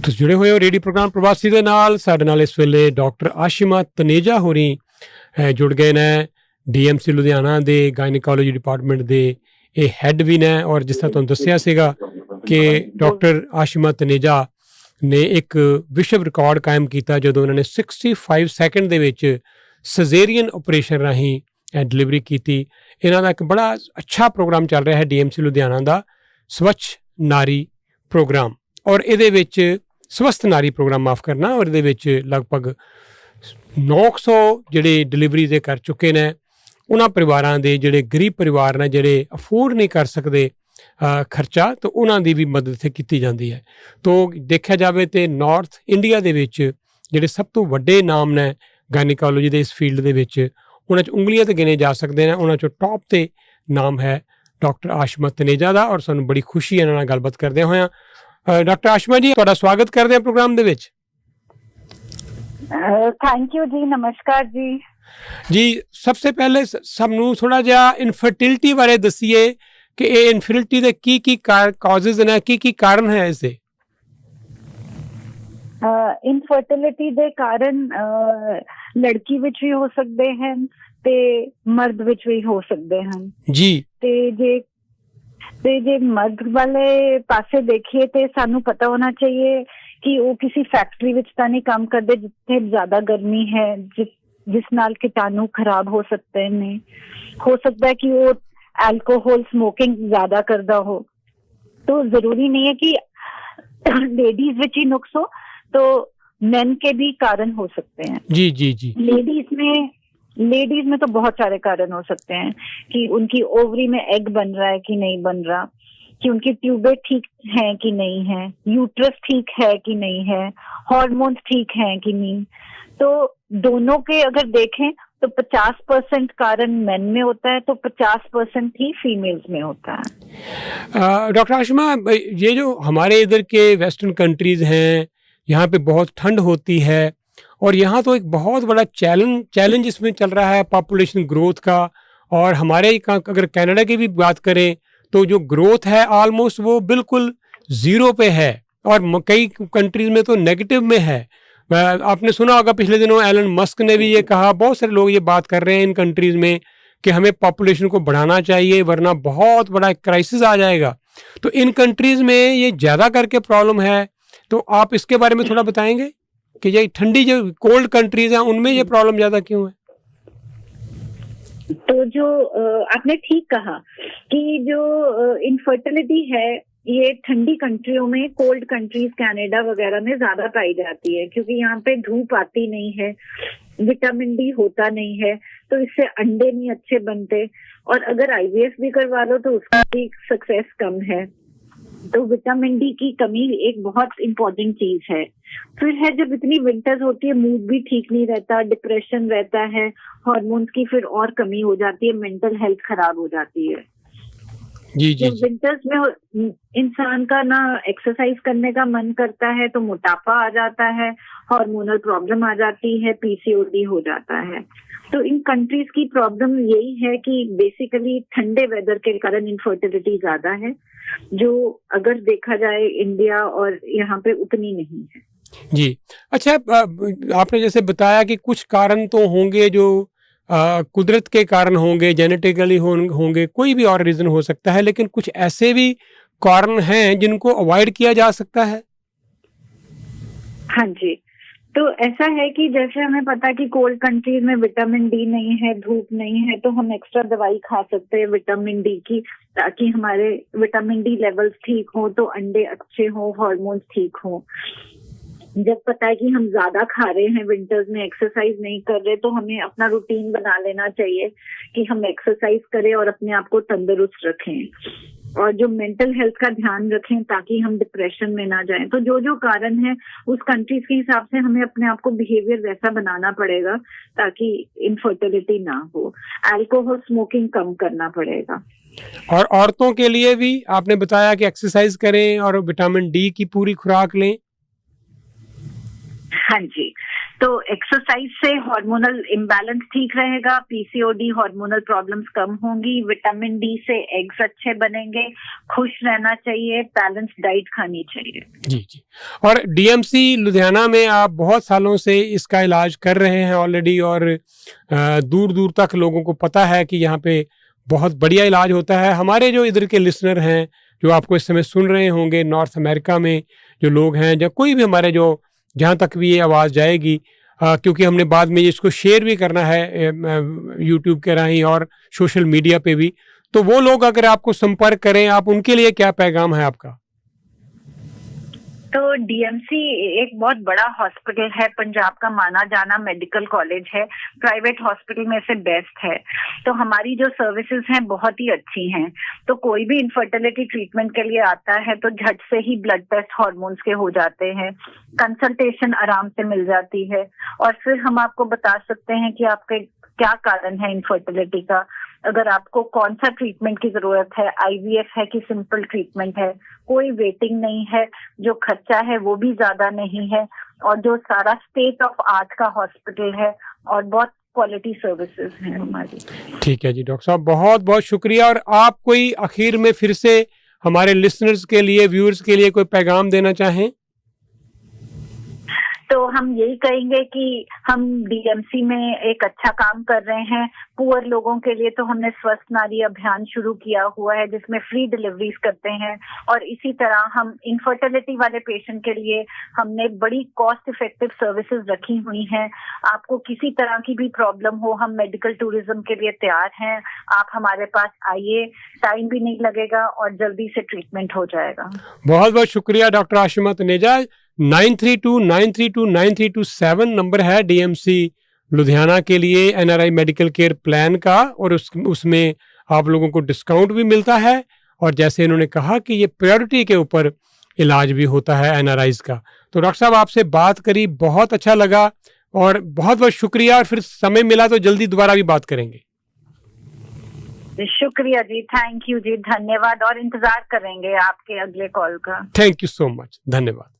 ਤੁਸੀਂ ਜੁੜੇ ਹੋਏ ਹੋ ਰੇਡੀਓ ਪ੍ਰੋਗਰਾਮ ਪ੍ਰਵਾਸੀ ਦੇ ਨਾਲ। ਸਾਡੇ ਨਾਲ ਇਸ ਵੇਲੇ ਡਾਕਟਰ ਆਸ਼ਿਮਾ ਤਨੇਜਾ ਹੋਰੀ ਜੁੜ ਗਏ ਨੇ। ਡੀਐਮਸੀ ਲੁਧਿਆਣਾ ਦੇ ਗਾਇਨੇਕੋਲੋਜੀ ਡਿਪਾਰਟਮੈਂਟ ਦੇ ਇਹ ਹੈੱਡ ਵੀ ਨੇ, ਔਰ ਜਿਸ ਤਰ੍ਹਾਂ ਤੁਹਾਨੂੰ ਦੱਸਿਆ ਸੀਗਾ ਕਿ ਡਾਕਟਰ ਆਸ਼ਿਮਾ ਤਨੇਜਾ ਨੇ ਇੱਕ ਵਿਸ਼ਵ ਰਿਕਾਰਡ ਕਾਇਮ ਕੀਤਾ ਜਦੋਂ ਉਹਨਾਂ ਨੇ 65 ਸੈਕਿੰਡ ਦੇ ਵਿੱਚ ਸਜ਼ੇਰੀਅਨ ਆਪਰੇਸ਼ਨ ਰਾਹੀਂ ਡਿਲੀਵਰੀ ਕੀਤੀ। ਇਹਨਾਂ ਦਾ ਇੱਕ ਬੜਾ ਅੱਛਾ ਪ੍ਰੋਗਰਾਮ ਚੱਲ ਰਿਹਾ ਹੈ ਡੀਐਮਸੀ ਲੁਧਿਆਣਾ ਦਾ, ਸਵੱਛ ਨਾਰੀ ਪ੍ਰੋਗਰਾਮ, ਔਰ ਇਹਦੇ ਵਿੱਚ ਸਵਸਥ ਨਾਰੀ ਪ੍ਰੋਗਰਾਮ ਮਾਫ ਕਰਨਾ, ਔਰ ਇਹਦੇ ਵਿੱਚ ਲਗਭਗ 900 ਜਿਹੜੇ ਡਿਲੀਵਰੀ ਦੇ ਕਰ ਚੁੱਕੇ ਨੇ। ਉਹਨਾਂ ਪਰਿਵਾਰਾਂ ਦੇ ਜਿਹੜੇ ਗਰੀਬ ਪਰਿਵਾਰ ਨੇ, ਜਿਹੜੇ ਅਫੋਰਡ ਨਹੀਂ ਕਰ ਸਕਦੇ ਖਰਚਾ, ਤਾਂ ਉਹਨਾਂ ਦੀ ਵੀ ਮਦਦ ਇੱਥੇ ਕੀਤੀ ਜਾਂਦੀ ਹੈ। ਤੋ ਦੇਖਿਆ ਜਾਵੇ ਤਾਂ ਨਾਰਥ ਇੰਡੀਆ ਦੇ ਵਿੱਚ ਜਿਹੜੇ ਸਭ ਤੋਂ ਵੱਡੇ ਨਾਮ ਨੇ ਗਾਇਨੇਕੋਲੋਜੀ ਦੇ ਇਸ ਫੀਲਡ ਦੇ ਵਿੱਚ, ਉਹਨਾਂ 'ਚ ਉਂਗਲੀਆਂ 'ਤੇ ਗਿਣੇ ਜਾ ਸਕਦੇ ਨੇ। ਉਹਨਾਂ 'ਚੋਂ ਟੌਪ 'ਤੇ ਨਾਮ ਹੈ ਡਾਕਟਰ ਆਸ਼ਿਮਾ ਤਨੇਜਾ ਦਾ, ਔਰ ਸਾਨੂੰ ਬੜੀ ਖੁਸ਼ੀ ਹੈ ਇਹਨਾਂ ਨਾਲ ਗੱਲਬਾਤ ਕਰਦਿਆਂ ਹੋਇਆਂ। ਡਾਕਟਰ ਆਸ਼ਿਮਾ ਜੀ, ਤੁਹਾਡਾ ਸਵਾਗਤ ਕਰਦੇ ਹਾਂ ਪ੍ਰੋਗਰਾਮ ਦੇ ਵਿੱਚ। ਥੈਂਕ ਯੂ ਜੀ, ਨਮਸਕਾਰ ਜੀ। ਜੀ, ਸਭ ਤੋਂ ਪਹਿਲੇ ਸਾਨੂੰ ਥੋੜਾ ਜਿਹਾ ਇਨਫਰਟਿਲਿਟੀ ਬਾਰੇ ਦੱਸੀਏ ਕਿ ਇਹ ਇਨਫਰਟਿਲਿਟੀ ਦੇ ਕੀ ਕਾਜ਼ਜ਼ ਨੇ, ਕੀ ਕਾਰਨ ਹੈ ਇਸਦੇ? ਇਨਫਰਟਿਲਿਟੀ ਦੇ ਕਾਰਨ ਲੜਕੀ ਵਿੱਚ ਵੀ ਹੋ ਸਕਦੇ ਹਨ ਤੇ ਮਰਦ ਵਿੱਚ ਵੀ ਹੋ ਸਕਦੇ ਹਨ ਜੀ। ਤੇ ਜੇ ਮਰਦ ਵਾਲੇ ਪਾਸੇ ਦੇਖੀਏ ਤੇ ਸਾਨੂੰ ਪਤਾ ਹੋਣਾ ਚਾਹੀਏ ਕਿ ਉਹ ਕਿਸੇ ਫੈਕਟਰੀ ਵਿੱਚ ਤਾਂ ਨਹੀਂ ਕੰਮ ਕਰਦੇ ਜਿੱਥੇ ਜ਼ਿਆਦਾ ਗਰਮੀ ਹੈ, ਜਿਸ ਨਾਲ ਕੀਟਾਣੂ ਖਰਾਬ ਹੋ ਸਕਦੇ ਨੇ। ਹੋ ਸਕਦਾ ਹੈ कि वो अल्कोहल स्मोकिंग ज्यादा करता हो, तो जरूरी नहीं है कि लेडीज विच ही नुक्स हो, तो मेन के भी कारण हो सकते हैं। जी जी जी। लेडीज में तो बहुत सारे कारण हो सकते हैं कि उनकी ओवरी में एग बन रहा है कि नहीं बन रहा, कि उनकी ट्यूबें ठीक हैं कि नहीं है, यूट्रस ठीक है कि नहीं है, हार्मोन्स ठीक हैं कि नहीं। तो दोनों के अगर देखें तो 50% कारण मेन में होता है, तो 50% ही फीमेल्स में होता है। डॉक्टर आशिमा, ये जो हमारे इधर के वेस्टर्न कंट्रीज हैं, यहाँ पे बहुत ठंड होती है, और यहाँ तो एक बहुत बड़ा चैलेंज इसमें चल रहा है पॉपुलेशन ग्रोथ का। और हमारे अगर कनाडा की भी बात करें तो जो ग्रोथ है ऑलमोस्ट वो बिल्कुल ज़ीरो पे है, और कई कंट्रीज में तो नेगेटिव में है। आपने सुना होगा पिछले दिनों एलन मस्क ने भी ये कहा, बहुत सारे लोग ये बात कर रहे हैं इन कंट्रीज में कि हमें पॉपुलेशन को बढ़ाना चाहिए वरना बहुत बड़ा क्राइसिस आ जाएगा। तो इन कंट्रीज में ये ज़्यादा करके प्रॉब्लम है, तो आप इसके बारे में थोड़ा बताएंगे कि ये ठंडी जो कोल्ड कंट्रीज हैं उनमें ये प्रॉब्लम ज़्यादा क्यों है? तो जो आपने ठीक कहा कि जो इनफर्टिलिटी है ये ठंडी कंट्रियों में, कोल्ड कंट्रीज कनाडा वगैरह में ज्यादा पाई जाती है, क्योंकि यहाँ पे धूप आती नहीं है, विटामिन डी होता नहीं है, तो इससे अंडे नहीं अच्छे बनते, और अगर आईवीएफ भी करवा लो तो उसका भी सक्सेस कम है। तो विटामिन डी की कमी एक बहुत इम्पोर्टेंट चीज है। फिर है जब इतनी विंटर्स होती है, मूड भी ठीक नहीं रहता, डिप्रेशन रहता है, हार्मोन्स की फिर और कमी हो जाती है, मेंटल हेल्थ खराब हो जाती है। जी जी। विंटर्स में इंसान का ना एक्सरसाइज करने का मन करता है, तो मोटापा आ जाता है, हार्मोनल प्रॉब्लम आ जाती है, पीसीओडी हो जाता है। तो इन कंट्रीज की प्रॉब्लम यही है कि बेसिकली ठंडे वेदर के कारण इनफर्टिलिटी ज्यादा है, जो अगर देखा जाए इंडिया और यहाँ पे उतनी नहीं है। जी। अच्छा, आपने जैसे बताया कि कुछ कारण तो होंगे जो कुदरत के कारण होंगे, जेनेटिकली होंगे, कोई भी और रीज़न हो सकता है, लेकिन कुछ ऐसे भी कारण हैं जिनको अवॉइड किया जा सकता है। हाँ जी, तो ऐसा है कि जैसे हमें पता कि कोल्ड कंट्रीज में विटामिन डी नहीं है, धूप नहीं है, तो हम एक्स्ट्रा दवाई खा सकते हैं विटामिन डी की, ताकि हमारे विटामिन डी लेवल्स ठीक हो, तो अंडे अच्छे हो, हार्मोन्स ठीक हो। जब पता है कि हम ज्यादा खा रहे हैं, विंटर्स में एक्सरसाइज नहीं कर रहे, तो हमें अपना रूटीन बना लेना चाहिए कि हम एक्सरसाइज करें और अपने आप को तंदुरुस्त रखें, और जो मेंटल हेल्थ का ध्यान रखें ताकि हम डिप्रेशन में ना जाएं। तो जो कारण है उस कंट्रीज के हिसाब से हमें अपने आप को बिहेवियर वैसा बनाना पड़ेगा ताकि इनफर्टिलिटी ना हो। अल्कोहल स्मोकिंग कम करना पड़ेगा। और औरतों के लिए भी आपने बताया कि एक्सरसाइज करें और विटामिन डी की पूरी खुराक लें। हाँ जी, तो एक्सरसाइज से हार्मोनल इम्बैलेंस ठीक रहेगा, पीसीओडी हार्मोनल प्रॉब्लम्स कम होंगी, विटामिन डी से एग्स अच्छे बनेंगे, खुश रहना चाहिए, बैलेंस डाइट खानी चाहिए। जी जी। और डीएमसी लुधियाना में आप बहुत सालों से इसका इलाज कर रहे हैं ऑलरेडी, और दूर दूर तक लोगों को पता है कि यहाँ पे बहुत बढ़िया इलाज होता है। हमारे जो इधर के लिसनर हैं जो आपको इस समय सुन रहे होंगे, नॉर्थ अमेरिका में जो लोग हैं, या कोई भी हमारे जो जहाँ तक भी ये आवाज़ जाएगी, क्योंकि हमने बाद में इसको शेयर भी करना है यूट्यूब के राही और सोशल मीडिया पे भी, तो वो लोग अगर आपको संपर्क करें, आप उनके लिए क्या पैगाम है आपका? तो डीएमसी एक बहुत बड़ा हॉस्पिटल है, पंजाब का माना जाना मेडिकल कॉलेज है, प्राइवेट हॉस्पिटल में से बेस्ट है। तो हमारी जो सर्विसेज हैं बहुत ही अच्छी हैं। तो कोई भी इनफर्टिलिटी ट्रीटमेंट के लिए आता है तो झट से ही ब्लड टेस्ट हार्मोन्स के हो जाते हैं, कंसल्टेशन आराम से मिल जाती है, और फिर हम आपको बता सकते हैं कि आपके क्या कारण है इनफर्टिलिटी का, अगर आपको कौन सा ट्रीटमेंट की जरूरत है, आईवीएफ है कि सिंपल ट्रीटमेंट है। कोई वेटिंग नहीं है, जो खर्चा है वो भी ज्यादा नहीं है, और जो सारा स्टेट ऑफ आर्ट का हॉस्पिटल है, और बहुत क्वालिटी सर्विसेज हैं हमारी। ठीक है जी डॉक्टर साहब, बहुत बहुत शुक्रिया। और आप कोई आखिर में फिर से हमारे लिसनर्स के लिए, व्यूअर्स के लिए कोई पैगाम देना चाहें? तो हम यही कहेंगे कि हम डीएमसी में एक अच्छा काम कर रहे हैं। पुअर लोगों के लिए तो हमने स्वस्थ नारी अभियान शुरू किया हुआ है जिसमें फ्री डिलीवरीज करते हैं, और इसी तरह हम इनफर्टिलिटी वाले पेशेंट के लिए हमने बड़ी कॉस्ट इफेक्टिव सर्विसेज रखी हुई हैं। आपको किसी तरह की भी प्रॉब्लम हो, हम मेडिकल टूरिज्म के लिए तैयार हैं। आप हमारे पास आइए, टाइम भी नहीं लगेगा और जल्दी से ट्रीटमेंट हो जाएगा। बहुत बहुत शुक्रिया डॉक्टर आशिमा तनेजा। 9329329327 नंबर है डीएमसी लुधियाना के लिए एनआरआई मेडिकल केयर प्लान का, और उसमें आप लोगों को डिस्काउंट भी मिलता है, और जैसे इन्होंने कहा कि ये प्रायोरिटी के ऊपर इलाज भी होता है एनआरआईज का। तो डॉक्टर साहब आपसे बात करी, बहुत अच्छा लगा, और बहुत बहुत शुक्रिया, और फिर समय मिला तो जल्दी दोबारा भी बात करेंगे। शुक्रिया जी, थैंक यू जी, धन्यवाद, और इंतजार करेंगे आपके अगले कॉल का। थैंक यू सो मच, धन्यवाद।